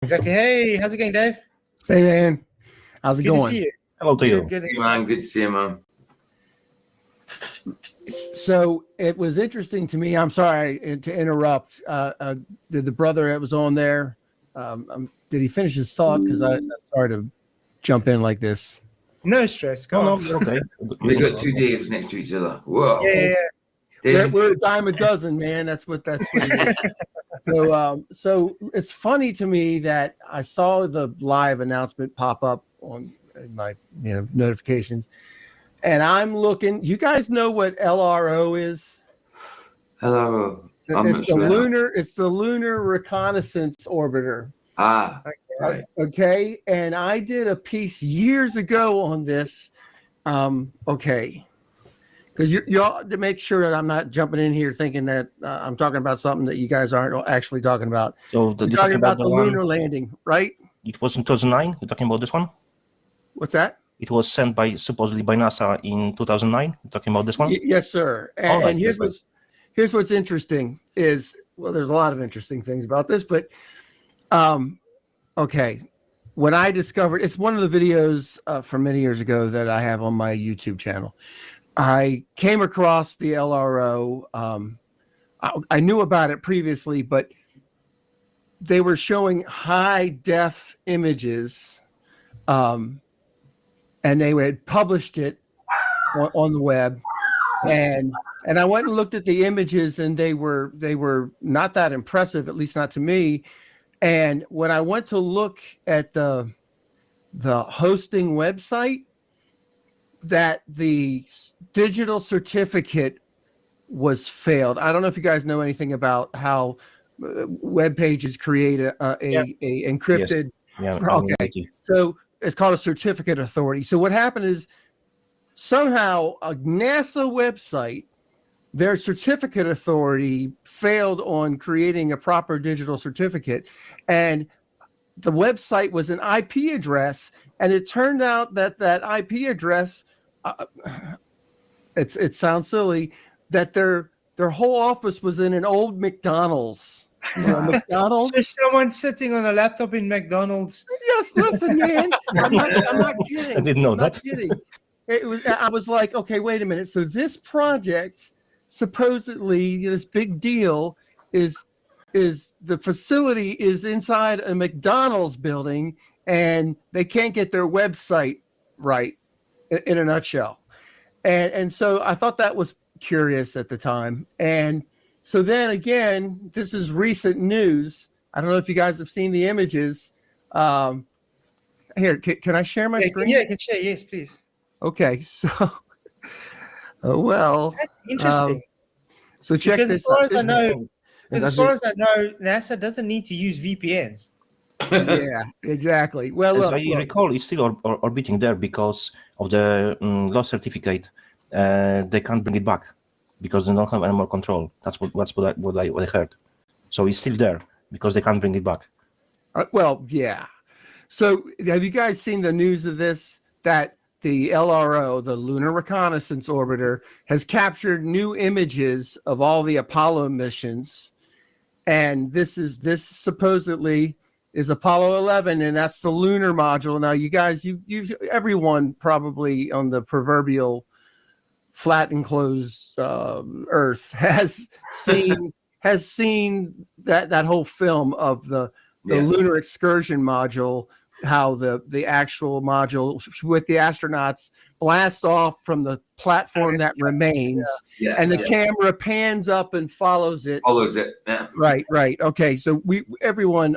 Exactly. Hey, how's it going, Dave? Hey, man. How's it Good going? to see you. Hello to you. Good. Hey, man, good to see you, man. So it was interesting to me. I'm sorry to interrupt. Did the brother that was on there, did he finish his thought? Because I'm sorry to jump in like this. No stress. Go No, on. you're okay. We got two Daves next to each other. Whoa. Yeah. We're a dime a dozen, man. That's what it is. So it's funny to me that I saw the live announcement pop up on my notifications, and I'm looking. You guys know what LRO is? Hello. It's the Lunar Reconnaissance Orbiter. Right. Okay, and I did a piece years ago on this. Okay. Because y'all, to make sure that I'm not jumping in here thinking that I'm talking about something that you guys aren't actually talking about. So you're talking about the lunar landing, right? It was in 2009. You're talking about this one? What's that? It was sent supposedly by NASA in 2009. You're talking about this one? Yes, sir. And here's what's interesting is, well, there's a lot of interesting things about this, but okay. When I discovered, it's one of the videos from many years ago that I have on my YouTube channel. I came across the LRO. I knew about it previously, but they were showing high def images, and they had published it on the web. And I went and looked at the images, and they were not that impressive, at least not to me. And when I went to look at the hosting website, that the digital certificate was failed. I don't know if you guys know anything about how web pages create a encrypted. Yes. Yeah. Okay. So it's called a certificate authority. So what happened is somehow a NASA website, their certificate authority failed on creating a proper digital certificate, and the website was an IP address, and it turned out that IP address, it sounds silly, that their whole office was in an old McDonald's. McDonald's. So someone sitting on a laptop in McDonald's. Yes, listen, man. I'm not kidding. I didn't know that. Not kidding. I was like, okay, wait a minute. So this project, supposedly, this big deal is the facility is inside a McDonald's building, and they can't get their website right, in a nutshell. And so I thought that was curious at the time. And so then again, this is recent news. I don't know if you guys have seen the images. Here, can I share my screen? Yeah, you can share. Yes, please. Okay, so well, that's interesting. So check because this as far out. as I know, as far as I know, NASA doesn't need to use VPNs. Yeah, exactly. Well, as I recall, it's still orbiting there because of the lost certificate. They can't bring it back because they don't have any more control. That's what I heard. So it's still there because they can't bring it back. Well, yeah. So have you guys seen the news of this? That the LRO, the Lunar Reconnaissance Orbiter, has captured new images of all the Apollo missions, and this supposedly is Apollo 11, and that's the lunar module. Now, you guys, everyone probably on the proverbial flat enclosed Earth has seen that whole film of the lunar excursion module, how the actual module with the astronauts blasts off from the platform that remains, and the camera pans up and follows it. Yeah. Right. Okay, so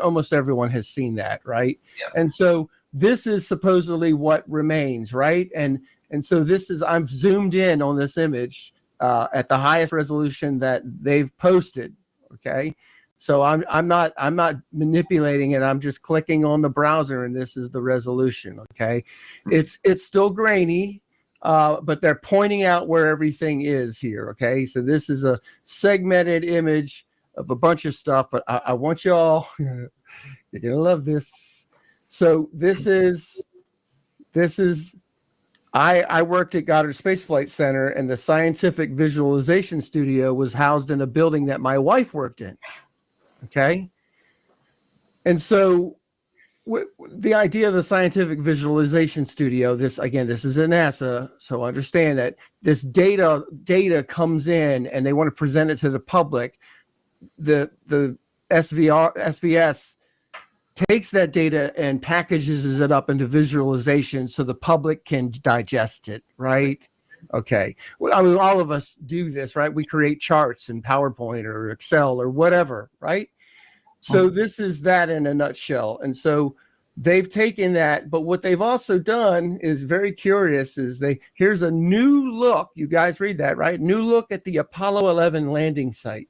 almost everyone has seen that, right? Yeah. And so this is supposedly what remains, right? And so I'm zoomed in on this image at the highest resolution that they've posted. Okay. So I'm not manipulating it. I'm just clicking on the browser, and this is the resolution. Okay, it's still grainy, but they're pointing out where everything is here. Okay, so this is a segmented image of a bunch of stuff, but I want y'all, you're gonna love this. So this is I worked at Goddard Space Flight Center, and the Scientific Visualization Studio was housed in a building that my wife worked in. Okay. And so the idea of the scientific visualization studio, this is at NASA, so understand that this data comes in and they want to present it to the public. The SVS takes that data and packages it up into visualization so the public can digest it, right? Okay. Well, I mean, all of us do this, right? We create charts in PowerPoint or Excel or whatever, right? So this is that in a nutshell. And so they've taken that, but what they've also done is very curious is here's a new look. You guys read that, right? New look at the Apollo 11 landing site.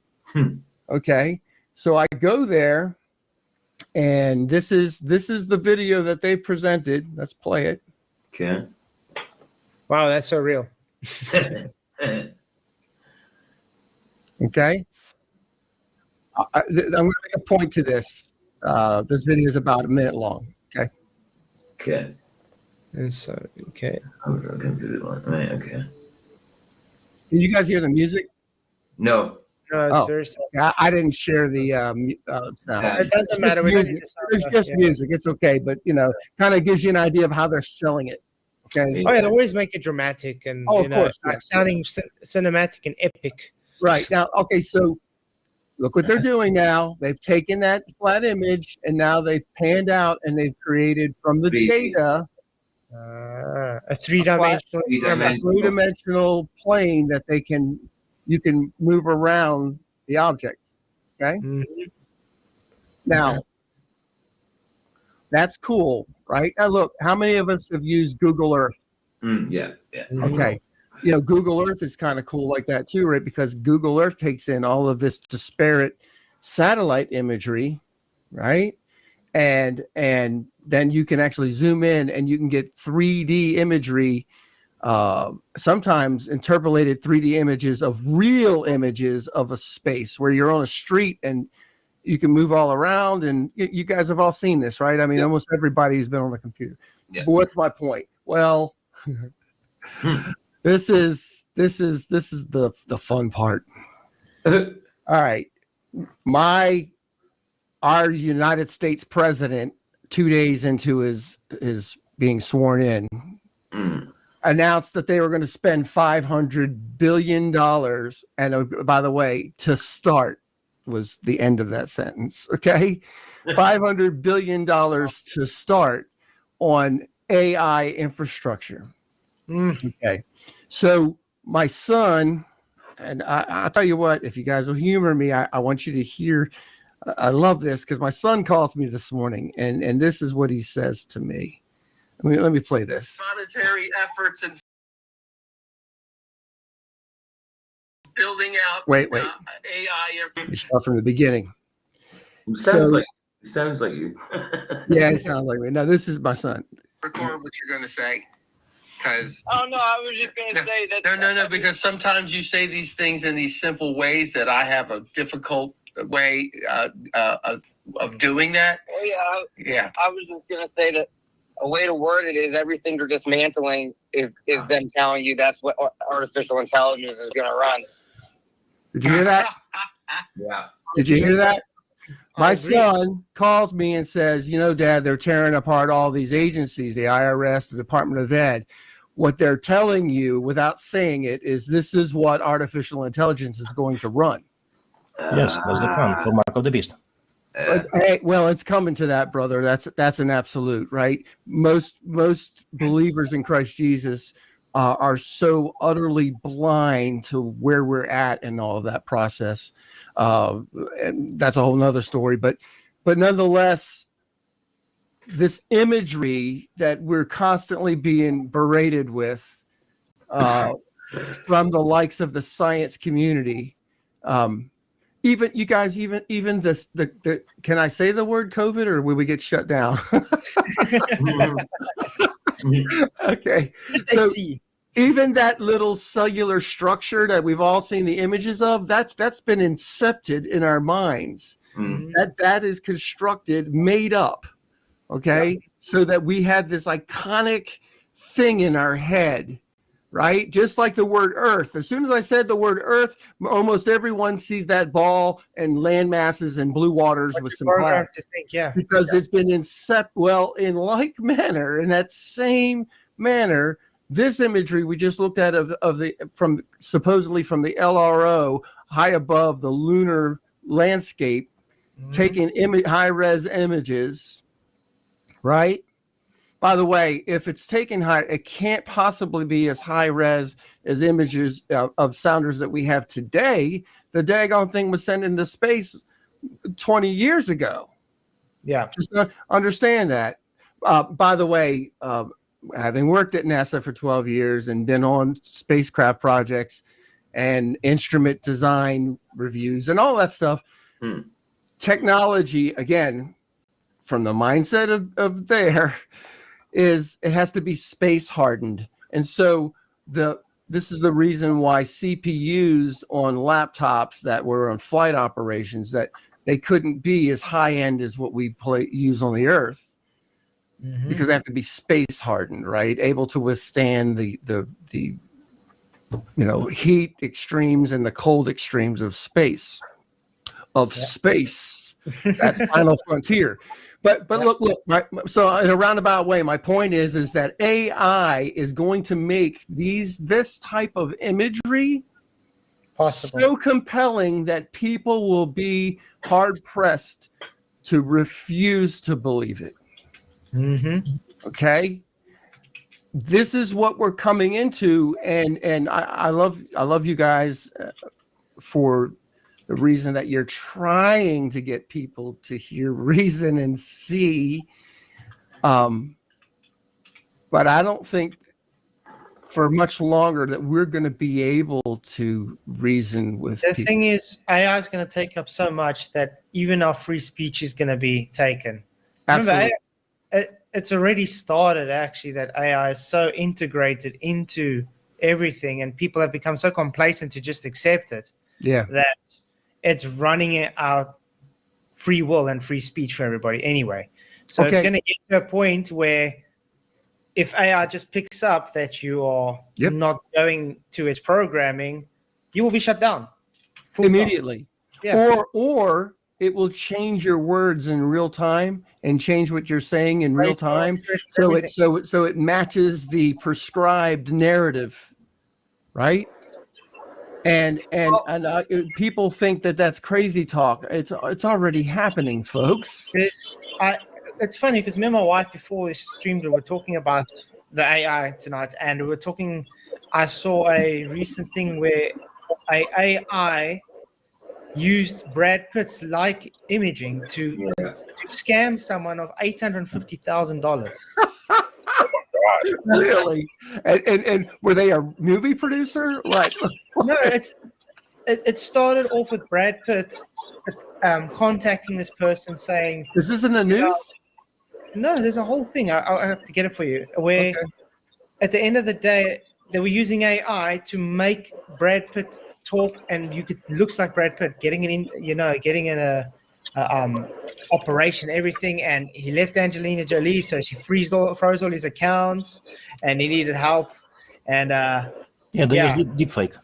Okay. So I go there and this is the video that they presented. Let's play it. Okay. Wow, that's so real. Okay. I'm going to make a point to this. This video is about a minute long. Okay. Okay. And so, okay. I'm gonna do it one. Right. Okay. Can you guys hear the music? No. No, it's Oh. very simple. I didn't share the. It It's doesn't matter. We don't need music. to sound It's off, just yeah. music. It's okay, but kind of gives you an idea of how they're selling it. Okay. Oh yeah, they always make it dramatic and Oh, of course, yes, sounding cinematic and epic. Right now, okay. So look what they're doing now. They've taken that flat image and now they've panned out and they've created from the 3D. data A three-dimensional. three-dimensional plane that you can move around the objects. Okay. Mhm. Now, that's cool, right? Now, look, how many of us have used Google Earth? Yeah. Yeah. Okay. Google Earth is kind of cool like that too, right? Because Google Earth takes in all of this disparate satellite imagery, right? And then you can actually zoom in and you can get 3D imagery, sometimes interpolated 3D images of real images of a space where you're on a street and you can move all around. And you guys have all seen this, right? I mean, almost everybody's been on a computer. Yeah. But what's my point? Well, this is the fun part. All right. Our United States president, 2 days into his being sworn in, announced that they were going to spend $500 billion. And by the way, to start was the end of that sentence. Okay. $500 billion to start on AI infrastructure. Okay. So my son, and I'll tell you what, if you guys will humor me, I want you to hear. I love this because my son calls me this morning and this is what he says to me. Let me play this. Monetary efforts and building out Wait. AI. Let me start from the beginning. Sounds like you. Yeah, it sounds like me. No, this is my son. Record what you're going to say. Because Oh no, I was just gonna say that. no. Because sometimes you say these things in these simple ways that I have a difficult way of doing that. Oh yeah, Yeah. I was just gonna say that a way to word it is everything you're dismantling is them telling you that's what artificial intelligence is gonna run. Did you hear that? Yeah. Did you hear that? My son calls me and says, Dad, they're tearing apart all these agencies, the IRS, the Department of Ed. What they're telling you without saying it is this is what artificial intelligence is going to run. Yes, that's the plan for Mark of the Beast. Hey, well, it's coming to that, brother. That's an absolute, right? Most believers in Christ Jesus are so utterly blind to where we're at and all of that process. And that's a whole nother story. But nonetheless, this imagery that we're constantly being berated with from the likes of the science community, even you guys, even this, the can I say the word COVID or will we get shut down? Okay. So even that little cellular structure that we've all seen the images of, that's been incepted in our minds. That is constructed, made up. Okay. So that we have this iconic thing in our head right? Just like the word Earth. As soon as I said the word Earth, almost everyone sees that ball and land masses and blue waters with some clouds. To think, yeah. Because it's been in like manner, in that same manner, this imagery we just looked at from supposedly from the LRO high above the lunar landscape, taking high-res images, right? By the way, if it's taken high, it can't possibly be as high-res as images of sounders that we have today. The daggone thing was sent into space 20 years ago. Yeah. Just understand that. By the way, having worked at NASA for 12 years and been on spacecraft projects and instrument design reviews and all that stuff, technology, again, from the mindset of there, is it has to be space hardened. And so this is the reason why CPUs on laptops that were on flight operations, that they couldn't be as high end as what we use on the Earth, because they have to be space hardened, right? Able to withstand the heat extremes and the cold extremes of space. Space. That's final frontier. But look. So in a roundabout way, my point is that AI is going to make this type of imagery so compelling that people will be hard pressed to refuse to believe it. Okay, this is what we're coming into, and I love you guys for the reason that you're trying to get people to hear reason and see. But I don't think for much longer that we're going to be able to reason with the people. thing is, AI is going to take up so much that even our free speech is going to be taken. Absolutely. Remember, it's already started, actually, that AI is so integrated into everything, and people have become so complacent to just accept it. Yeah. That it's running out free will and free speech for everybody anyway. So it's going to get to a point where if AI just picks up that you are not going to its programming, you will be shut down. Immediately. Yeah. Or it will change your words in real time and change what you're saying in real time. So it matches the prescribed narrative, right? And people think that that's crazy talk. It's already happening, folks. It's funny because me and my wife before we streamed, we were talking about the AI tonight, and we were talking. I saw a recent thing where a AI used Brad Pitt's like imaging to scam someone of $850,000. Really? And were they a movie producer? What? No, it started off with Brad Pitt contacting this person saying, "Is this in the news?" No, there's a whole thing. I'll have to get it for you. Where at the end of the day, they were using AI to make Brad Pitt talk, and looks like Brad Pitt getting in a operation, everything, and he left Angelina Jolie, so she froze all his accounts, and he needed help, and they use deepfake.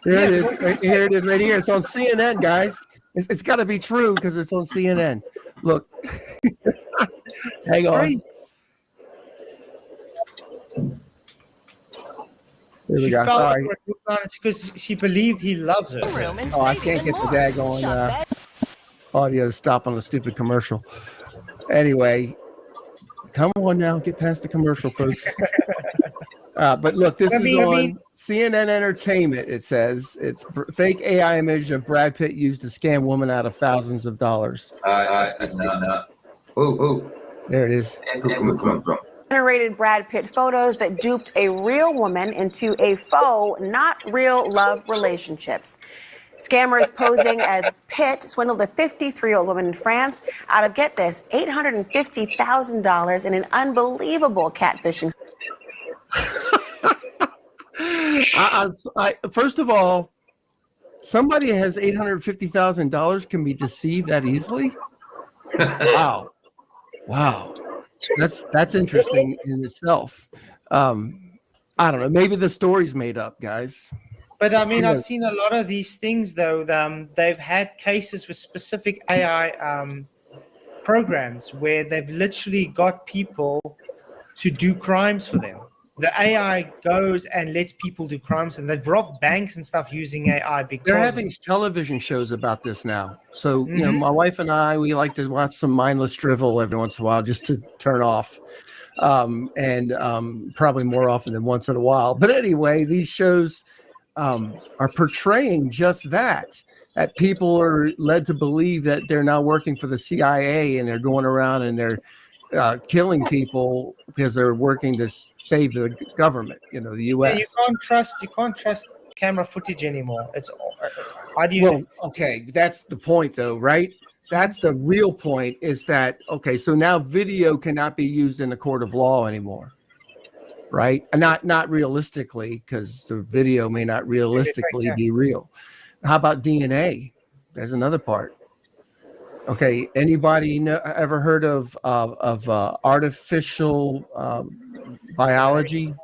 Here it is. Here it is, right here. It's on CNN, guys. It's got to be true because it's on CNN. Look, hang on. Here we go. Sorry. Because she believed he loves her. Oh, I can't get the daggone audio to stop on the stupid commercial. Anyway, come on now, get past the commercial, folks. But look, this is on CNN Entertainment. It says it's fake AI image of Brad Pitt used to scam woman out of thousands of dollars. I see that. Oh. There it is. Come on. Generated Brad Pitt photos that duped a real woman into a faux, not real love relationships. Scammers posing as Pitt swindled a 53-year-old woman in France out of, get this, $850,000 in an unbelievable catfishing. First of all, somebody has $850,000 can be deceived that easily. Wow, that's interesting in itself. I don't know. Maybe the story's made up, guys. But I mean, I've Yes. seen a lot of these things though. They've had cases with specific AI programs where they've literally got people to do crimes for them. The AI goes and lets people do crimes, and they've robbed banks and stuff using AI because They're having television shows about this now. So, you know, Mhm. my wife and I, we like to watch some mindless drivel every once in a while just to turn off. And probably more often than once in a while. But anyway, these shows are portraying just that people are led to believe that they're now working for the CIA and they're going around and they're killing people because they're working to save the government, you know, the Yeah, U.S. you can't trust camera footage anymore. It's how do you? Well, okay, that's the point, though, right? That's the real point. Is that okay? So now video cannot be used in a court of law anymore, right? And not realistically, because the video may not realistically be real. How about DNA? There's another part. Okay, anybody ever heard of artificial biology?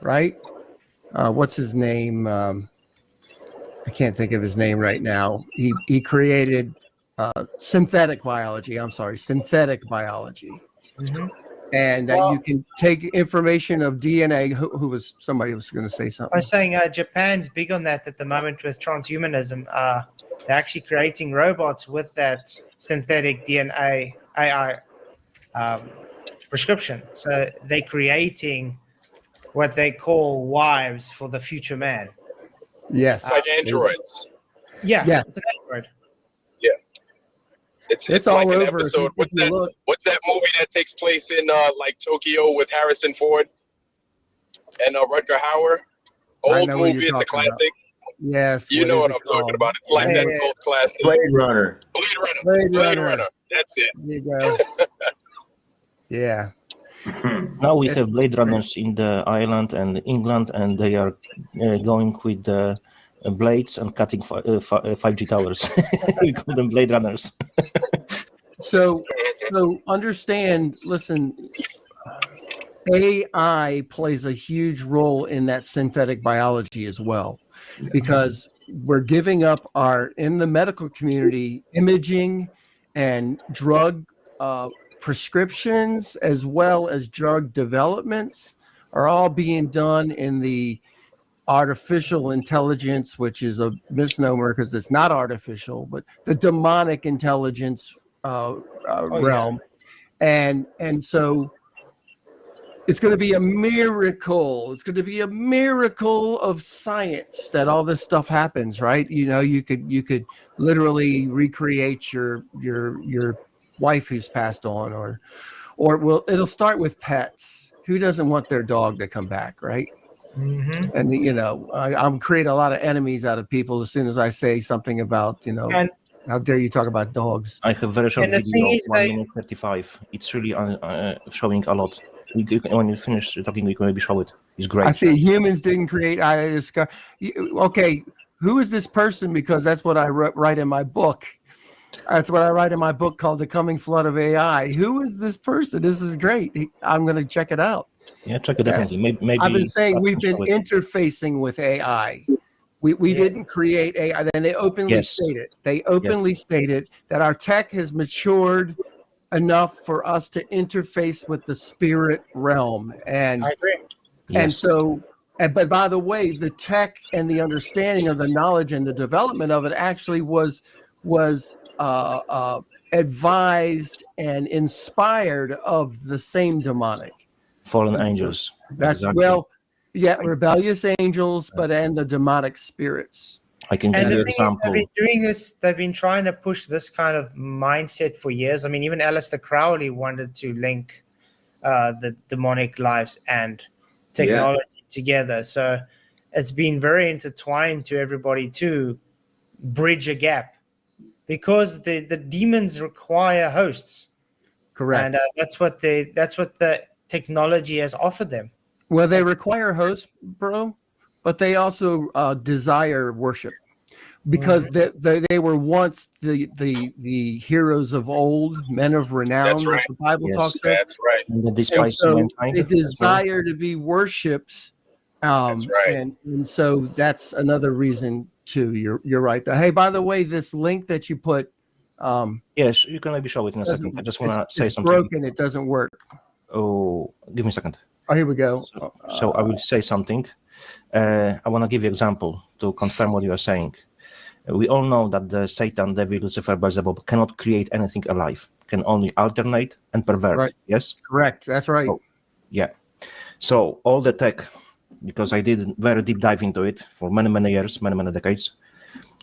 Right? What's his name? I can't think of his name right now. He created synthetic biology. I'm sorry, synthetic biology. Mhm. And that you can take information of DNA. Who was somebody was going to say I something? was saying Japan's big on that at the moment with transhumanism. They're actually creating robots with that synthetic DNA AI prescription. So they're creating what they call wives for the future man. Yes. It's like androids. Yeah, Yes. it's an android. It's all like an over. episode. What's that movie that takes place in like Tokyo with Harrison Ford and Rutger Hauer? I Old know what movie. you're It's a talking about. classic. Yes. You know is what it I'm talking called? about. It's like Yeah, that yeah. cult classic. Blade Runner. Blade Runner. That's it. There you go. Yeah. Now we have Blade Runners in the Ireland and England, and they are going with the blades and cutting 5G towers. We call them Blade Runners. So understand. Listen, AI plays a huge role in that synthetic biology as well, because we're giving up in the medical community, imaging and drug prescriptions as well as drug developments are all being done in the artificial intelligence, which is a misnomer because it's not artificial, but the demonic intelligence realm. And so it's going to be a miracle. It's going to be a miracle of science that all this stuff happens, right? You know, you could literally recreate your wife who's passed on, or it'll start with pets. Who doesn't want their dog to come back, right? Mm-hmm. And you know, I'm creating a lot of enemies out of people as soon as I say something about, you know, how dare you talk about dogs? I have very short And the video, thing is 1 minute 35. It's really showing a lot. When you finish talking, we can maybe show it. It's great. I see humans didn't create. Okay, who is this person? Because that's what I write in my book. That's what I write in my book called The Coming Flood of AI. Who is this person? This is great. I'm going to check it out. Yeah, check it definitely. Maybe I've been saying we've been interfacing with AI. We didn't create AI. Then they openly stated. They openly stated that our tech has matured enough for us to interface with the spirit realm. And I agree. And so, but by the way, the tech and the understanding of the knowledge and the development of it actually was advised and inspired of the same demonic fallen angels. That's rebellious angels, and the demonic spirits. I can give you an example. They've been doing this. They've been trying to push this kind of mindset for years. I mean, even Aleister Crowley wanted to link the demonic lives and technology together. So it's been very intertwined to everybody to bridge a gap, because the demons require hosts. Correct. And that's what the technology has offered them. Well, they require hosts, bro, but they also desire worship, because they were once the heroes of old, men of renown. That's right. That the Bible talks about. That's right. And then And so they desire to be worshipped That's right. And so that's another reason too. You're right. Hey, by the way, this link that you put, Yes, you can maybe show it in a second. I just want to say it's something. broken. It doesn't work. Oh, give me a second. Oh, here we go. So I will say something. I want to give you an example to confirm what you are saying. We all know that the Satan, devil, Lucifer, Beelzebub cannot create anything alive, can only alternate and pervert. Right. Yes? Correct. That's right. Oh, yeah. So all the tech, because I did very deep dive into it for many, many years, many decades,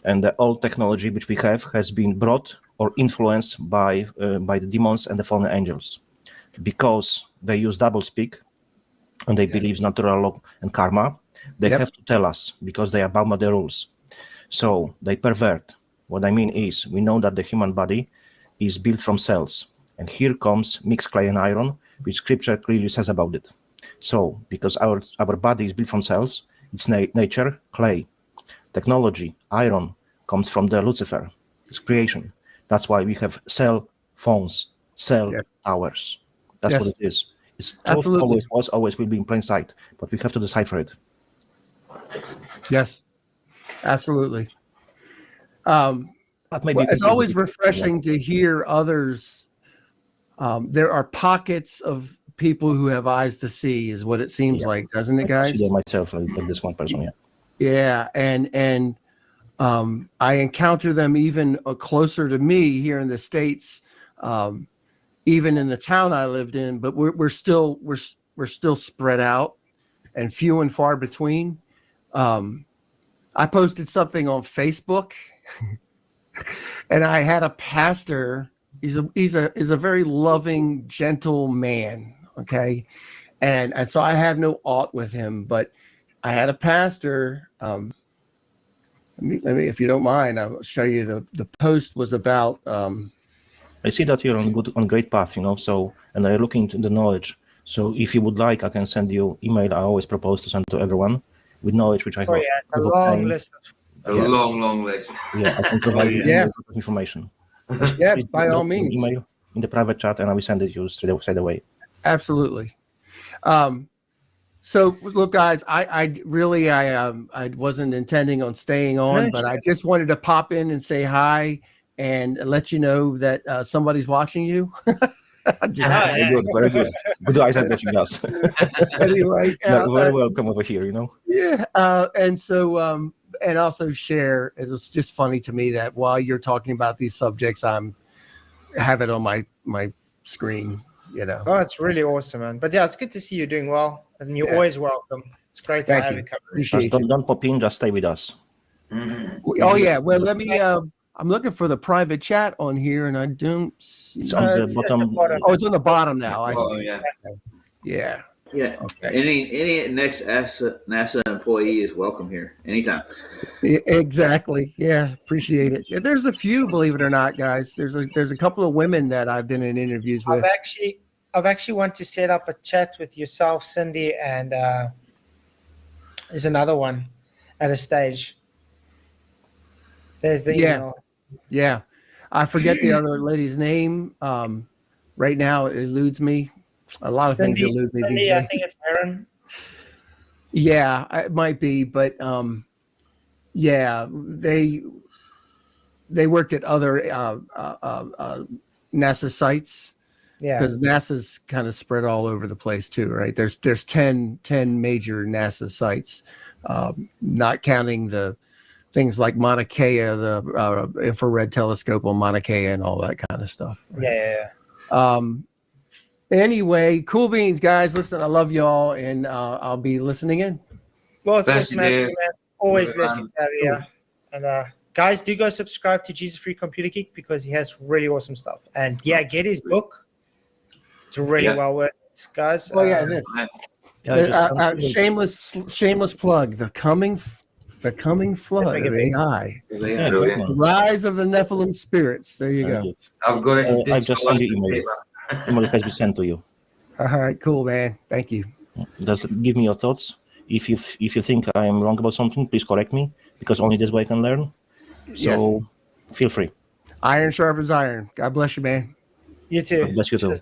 and the old technology which we have has been brought or influenced by the demons and the fallen angels, because they use doublespeak and they believe natural law and karma. They have to tell us because they are bound by the rules. So they pervert. What I mean is, we know that the human body is built from cells, and here comes mixed clay and iron, which scripture clearly says about it. So, because our body is built from cells, it's nature, clay. Technology, iron, comes from the Lucifer, it's creation. That's why we have cell phones, cell towers. That's what it is. It's truth always will be in plain sight, but we have to decipher it. Yes, absolutely. It's always refreshing to hear others. There are pockets of people who have eyes to see, is what it seems like, doesn't it, guys? I see myself like this one person, Yeah, and I encounter them even closer to me here in the States, even in the town I lived in. But we're still spread out and few and far between. I posted something on Facebook, and I had a pastor. He's a very loving, gentle man. Okay, and so I have no aught with him, but I had a pastor. Let me, if you don't mind, I'll show you the post was about. I see that you're on great path, So, and I'm looking into the knowledge. So, if you would like, I can send you email. I always propose to send to everyone with knowledge, which I have. Oh yeah, it's a long list. Long list. Yeah, I can provide you with information. Yeah, by all means. Email in the private chat, and I will send it to you straight away. Absolutely. So look, guys, I really wasn't intending on staying on, but I just wanted to pop in and say hi and let you know that somebody's watching you. Very good. Good eyes at watching us. Anyway, very welcome over here. Yeah, and so and also share. It was just funny to me that while you're talking about these subjects, I have it on my screen. Oh, it's really awesome, man. But yeah, it's good to see you doing well, and you're always welcome. It's great to have you covered. Don't pop in, just stay with us. Oh yeah, well let me. I'm looking for the private chat on here, and I don't see. It's on the bottom. Oh, it's on the bottom now. I Oh see. yeah. Yeah. Yeah. Okay. Any next NASA employee is welcome here anytime. Exactly. Yeah. Appreciate it. Yeah, there's a few, believe it or not, guys. There's a couple of women that I've been in interviews with. I've actually want to set up a chat with yourself, Cindy, and there's another one at a stage. There's the email. Yeah. I forget the other lady's name. Right now it eludes me. A lot of things elude me these days. I think it's Aaron. Yeah, it might be, but yeah, they worked at other NASA sites. Yeah, because NASA's kind of spread all over the place too, right? There's 10 major NASA sites, not counting the things like Mauna Kea, the infrared telescope on Mauna Kea and all that kind of stuff. Right? Yeah. Anyway, cool beans, guys. Listen, I love y'all, and I'll be listening in. Well, it's awesome, man. Always blessing to have you here. And guys, do go subscribe to Jesus Free Computer Geek because he has really awesome stuff. And yeah, get his book. It's really well worth it, guys. Oh yeah, it is. Shameless plug. The coming flood of AI. Rise of the Nephilim spirits. There you go. I've got it. I just sent you email. Email has been sent to you. All right, cool, man. Thank you. Just give me your thoughts. If you think I am wrong about something, please correct me, because only this way I can learn. So feel free. Iron sharpens iron. God bless you, man. You too. God bless you too.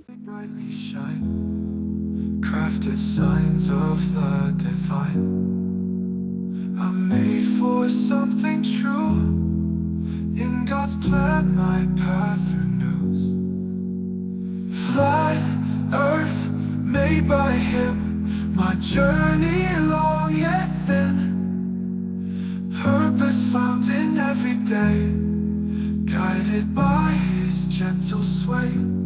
Brightly shine. Cry crafted signs of the divine. I'm made for something true. In God's plan, my path renews. Flat earth made by Him, my journey long yet thin. Purpose found in every day, guided by His gentle sway.